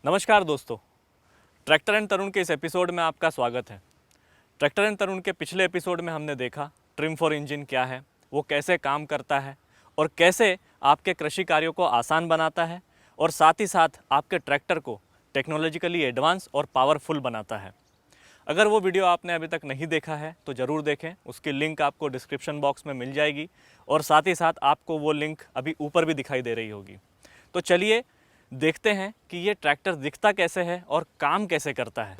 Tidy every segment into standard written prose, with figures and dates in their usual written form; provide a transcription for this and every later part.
नमस्कार दोस्तों, tractor and तरुण के इस एपिसोड में आपका स्वागत है। ट्रैक्टर एंड तरुण के पिछले एपिसोड में हमने देखा ट्रिम फॉर इंजन क्या है, वो कैसे काम करता है और कैसे आपके कृषि कार्यों को आसान बनाता है और साथ ही साथ आपके ट्रैक्टर को टेक्नोलॉजिकली एडवांस और पावरफुल बनाता है। अगर वो वीडियो आपने अभी तक नहीं देखा है तो ज़रूर देखें, उसकी लिंक आपको डिस्क्रिप्शन बॉक्स में मिल जाएगी और साथ ही साथ आपको वो लिंक अभी ऊपर भी दिखाई दे रही होगी। तो चलिए देखते हैं कि ये ट्रैक्टर दिखता कैसे है और काम कैसे करता है।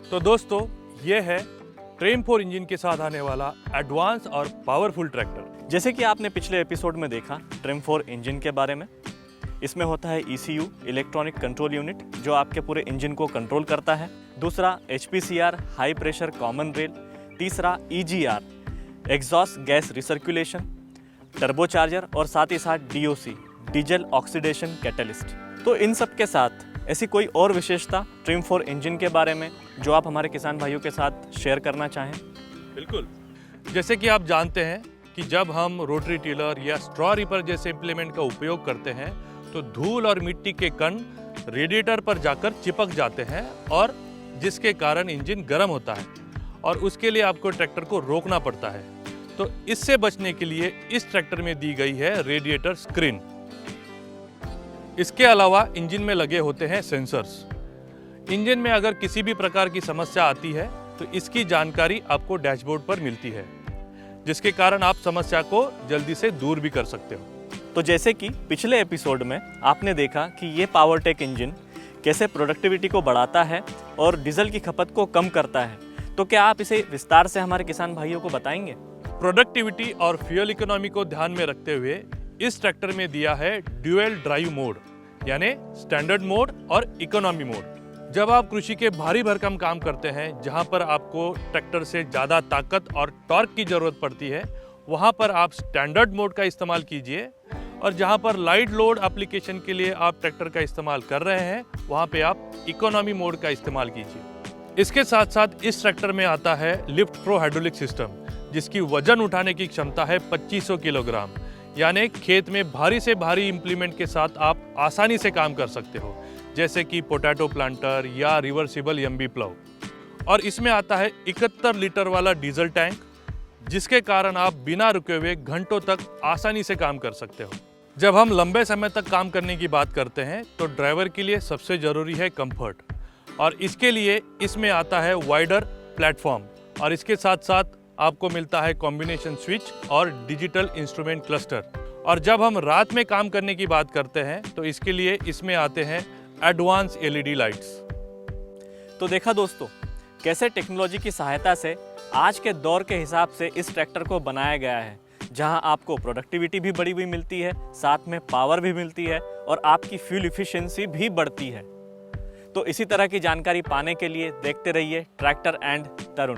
तो दोस्तों, ये है ट्रिम फॉर इंजन के साथ आने वाला एडवांस और पावरफुल ट्रैक्टर। जैसे कि आपने पिछले एपिसोड में देखा ट्रिम फॉर इंजन के बारे में, इसमें होता है ECU इलेक्ट्रॉनिक कंट्रोल यूनिट जो आपके पूरे इंजन को कंट्रोल करता है। दूसरा HPCR high pressure common rail. तीसरा EGR exhaust gas recirculation, turbocharger और साथ ही साथ DOC डीजल ऑक्सीडेशन कैटलिस्ट। तो इन सब के साथ ऐसी कोई और विशेषता ट्रिम फॉर इंजन के बारे में जो आप हमारे किसान भाइयों के साथ शेयर करना चाहें? बिल्कुल। जैसे कि आप जानते हैं कि जब हम रोटरी टिलर या स्ट्रॉ रीपर जैसे इम्प्लीमेंट का उपयोग करते हैं तो धूल और मिट्टी के कण रेडिएटर पर जाकर चिपक जाते हैं और जिसके कारण इंजन गर्म होता है और उसके लिए आपको ट्रैक्टर को रोकना पड़ता है। तो इससे बचने के लिए इस ट्रैक्टर में दी गई है रेडिएटर स्क्रीन। इसके अलावा इंजन में लगे होते हैं सेंसर्स। इंजन में अगर किसी भी प्रकार की समस्या आती है तो इसकी जानकारी आपको डैशबोर्ड पर मिलती है, जिसके कारण आप समस्या को जल्दी से दूर भी कर सकते हो। तो जैसे कि पिछले एपिसोड में आपने देखा कि ये पावरटेक इंजन कैसे प्रोडक्टिविटी को बढ़ाता है और डीजल की खपत को कम करता है, तो क्या आप इसे विस्तार से हमारे किसान भाइयों को बताएंगे? प्रोडक्टिविटी और फ्यूल इकोनॉमी को ध्यान में रखते हुए इस ट्रैक्टर में दिया है ड्यूअल ड्राइव मोड, यानी स्टैंडर्ड मोड और इकोनॉमी मोड। जब आप कृषि के भारी भरकम काम करते हैं जहां पर आपको ट्रैक्टर से ज़्यादा ताकत और टॉर्क की ज़रूरत पड़ती है, वहां पर आप स्टैंडर्ड मोड का इस्तेमाल कीजिए और जहां पर लाइट लोड एप्लीकेशन के लिए आप ट्रैक्टर का इस्तेमाल कर रहे हैं वहां पे आप इकोनॉमी मोड का इस्तेमाल कीजिए। इसके साथ साथ इस ट्रैक्टर में आता है लिफ्ट प्रो हाइड्रोलिक सिस्टम, जिसकी वजन उठाने की क्षमता है 2500 किलोग्राम, यानी खेत में भारी से भारी इम्प्लीमेंट के साथ आप आसानी से काम कर सकते हो, जैसे कि पोटैटो प्लांटर या रिवर्सिबल MB प्लाउ। और इसमें आता है 71 लीटर वाला डीजल टैंक, जिसके कारण आप बिना रुके हुए घंटों तक आसानी से काम कर सकते हो। जब हम लंबे समय तक काम करने की बात करते हैं तो ड्राइवर के लिए सबसे ज़रूरी है कंफर्ट, और इसके लिए इसमें आता है वाइडर प्लेटफॉर्म और इसके साथ साथ आपको मिलता है कॉम्बिनेशन स्विच और डिजिटल इंस्ट्रूमेंट क्लस्टर। और जब हम रात में काम करने की बात करते हैं तो इसके लिए इसमें आते हैं एडवांस LED लाइट्स। तो देखा दोस्तों, कैसे टेक्नोलॉजी की सहायता से आज के दौर के हिसाब से इस ट्रैक्टर को बनाया गया है, जहां आपको प्रोडक्टिविटी भी बढ़ी हुई मिलती है, साथ में पावर भी मिलती है और आपकी फ्यूल इफिशिएंसी भी बढ़ती है। तो इसी तरह की जानकारी पाने के लिए देखते रहिए ट्रैक्टर एंड तरुण।